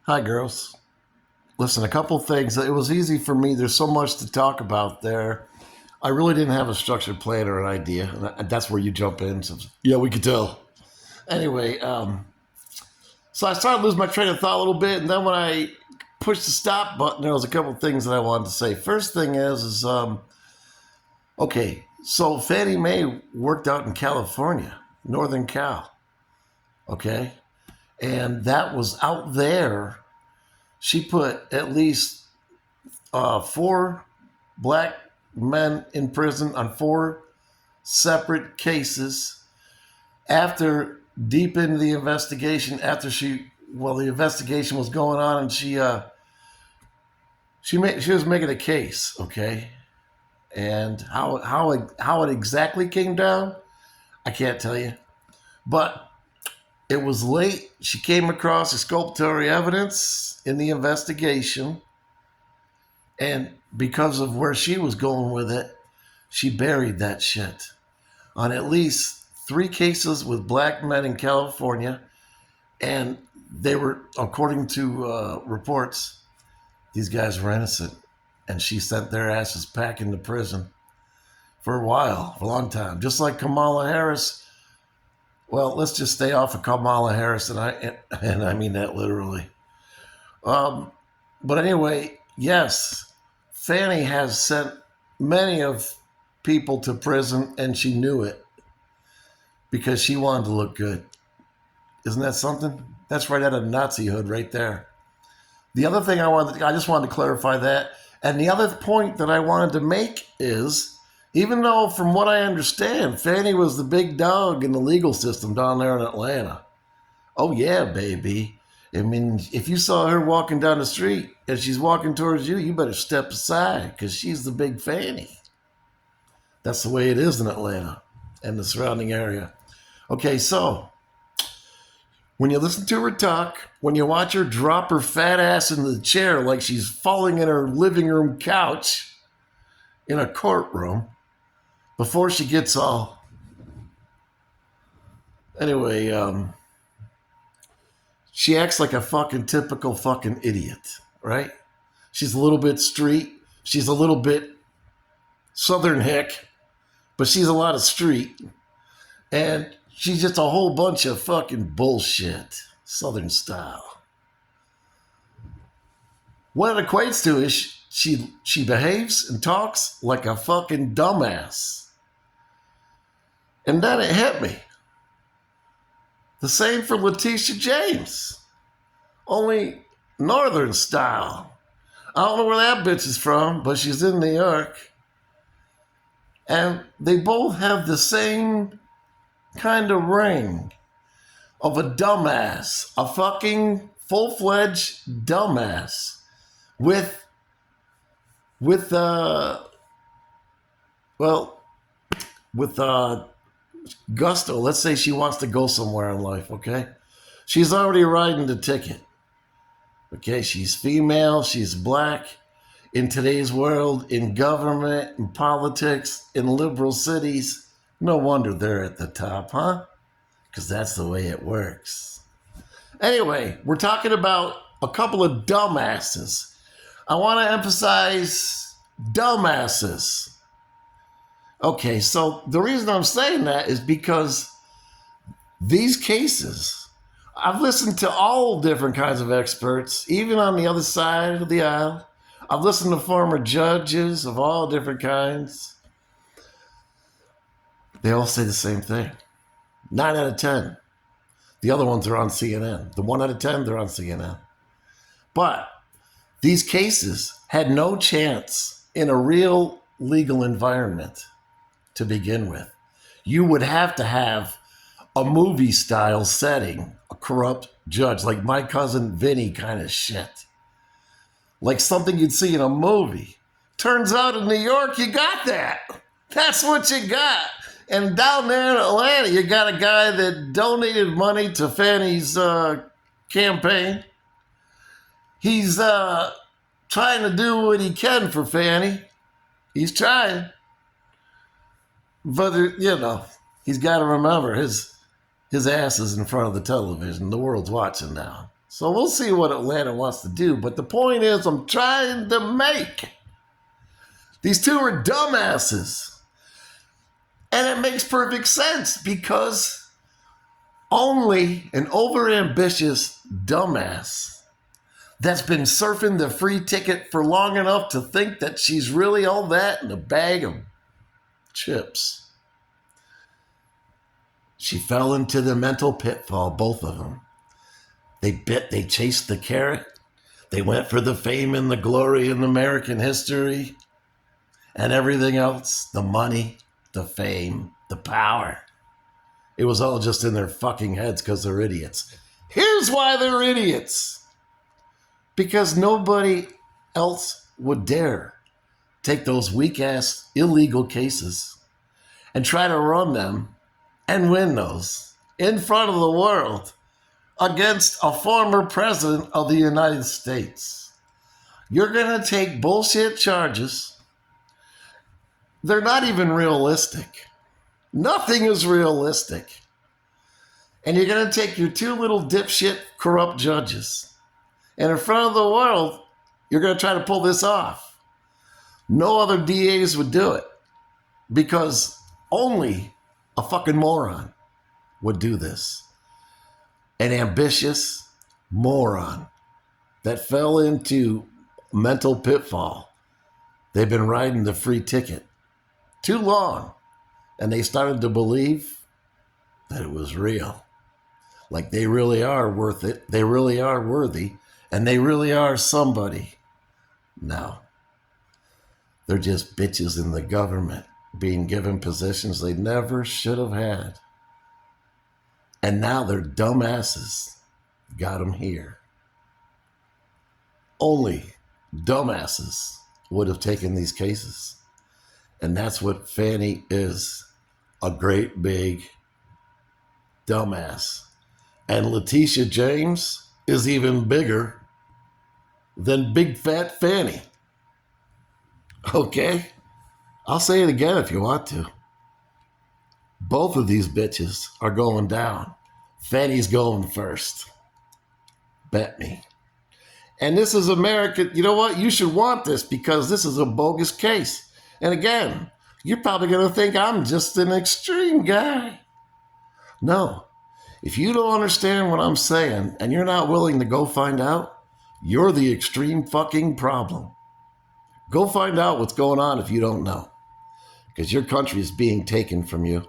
Hi, girls. Listen, a couple things. It was easy for me. There's so much to talk about there. I really didn't have a structured plan or an idea, and that's where you jump in. So, yeah, we could tell. Anyway, so I started losing my train of thought a little bit, and then when I pushed the stop button, there was a couple things that I wanted to say. First thing is okay. So Fannie Mae worked out in California, Northern Cal. Okay, and that was out there. She put at least four black men in prison on four separate cases after deep into the investigation. After the investigation was going on, and she was making a case, okay. And how it exactly came down, I can't tell you, but it was late. She came across exculpatory evidence in the investigation, and because of where she was going with it, she buried that shit on at least three cases with black men in California. And they were, according to reports, these guys were innocent. And she sent their asses packing to prison for a while, for a long time. Just like Kamala Harris. Well, let's just stay off of Kamala Harris, and I mean that literally. But anyway, yes, Fanny has sent many of people to prison, and she knew it because she wanted to look good. Isn't that something? That's right out of Nazihood right there. The other thing I just wanted to clarify that. And the other point that I wanted to make is, even though from what I understand, Fanny was the big dog in the legal system down there in Atlanta. Oh yeah, baby. I mean, if you saw her walking down the street and she's walking towards you, you better step aside because she's the big Fanny. That's the way it is in Atlanta and the surrounding area. Okay, so when you listen to her talk, when you watch her drop her fat ass in the chair like she's falling in her living room couch in a courtroom before she gets all. Anyway, she acts like a fucking typical fucking idiot, right? She's a little bit street. She's a little bit southern hick, but she's a lot of street. And she's just a whole bunch of fucking bullshit, southern style. What it equates to is she behaves and talks like a fucking dumbass. And then it hit me. The same for Letitia James, only northern style. I don't know where that bitch is from, but she's in New York. And they both have the same kind of ring of a dumbass, a fucking full-fledged dumbass with well, with gusto. Let's say she wants to go somewhere in life, okay? She's already riding the ticket. Okay, she's female, she's black. In today's world, in government, in politics, in liberal cities, no wonder they're at the top, huh? Because that's the way it works. Anyway, we're talking about a couple of dumbasses. I want to emphasize dumbasses. Okay, so the reason I'm saying that is because these cases, I've listened to all different kinds of experts, even on the other side of the aisle. I've listened to former judges of all different kinds. They all say the same thing. 9 out of 10. The other ones are on CNN. The 1 out of 10, they're on CNN. But these cases had no chance in a real legal environment to begin with. You would have to have a movie style setting, a corrupt judge, like My Cousin Vinny kind of shit. Like something you'd see in a movie. Turns out in New York, you got that. That's what you got. And down there in Atlanta, you got a guy that donated money to Fanny's campaign. He's trying to do what he can for Fanny. He's trying. But, he's got to remember his ass is in front of the television. The world's watching now. So we'll see what Atlanta wants to do. But the point is, I'm trying to make. These two are dumbasses. And it makes perfect sense because only an overambitious dumbass that's been surfing the free ticket for long enough to think that she's really all that in a bag of chips. She fell into the mental pitfall, both of them. They chased the carrot. They went for the fame and the glory in American history and everything else, the money, the fame, the power. It was all just in their fucking heads because they're idiots. Here's why they're idiots. Because nobody else would dare take those weak-ass illegal cases and try to run them and win those in front of the world against a former president of the United States. You're going to take bullshit charges. They're not even realistic. Nothing is realistic. And you're going to take your two little dipshit corrupt judges. And in front of the world, you're going to try to pull this off. No other DAs would do it. Because only a fucking moron would do this. An ambitious moron that fell into mental pitfall. They've been riding the free ticket too long. And they started to believe that it was real. Like they really are worth it. They really are worthy. And they really are somebody. No. They're just bitches in the government being given positions they never should have had. And now their dumbasses got them here. Only dumbasses would have taken these cases. And that's what Fani is. A great big dumbass. And Letitia James is even bigger than Big Fat Fani. Okay? I'll say it again if you want to. Both of these bitches are going down. Fani's going first. Bet me. And this is America. You know what? You should want this because this is a bogus case. And again, you're probably going to think I'm just an extreme guy. No. If you don't understand what I'm saying and you're not willing to go find out, you're the extreme fucking problem. Go find out what's going on if you don't know. Because your country is being taken from you.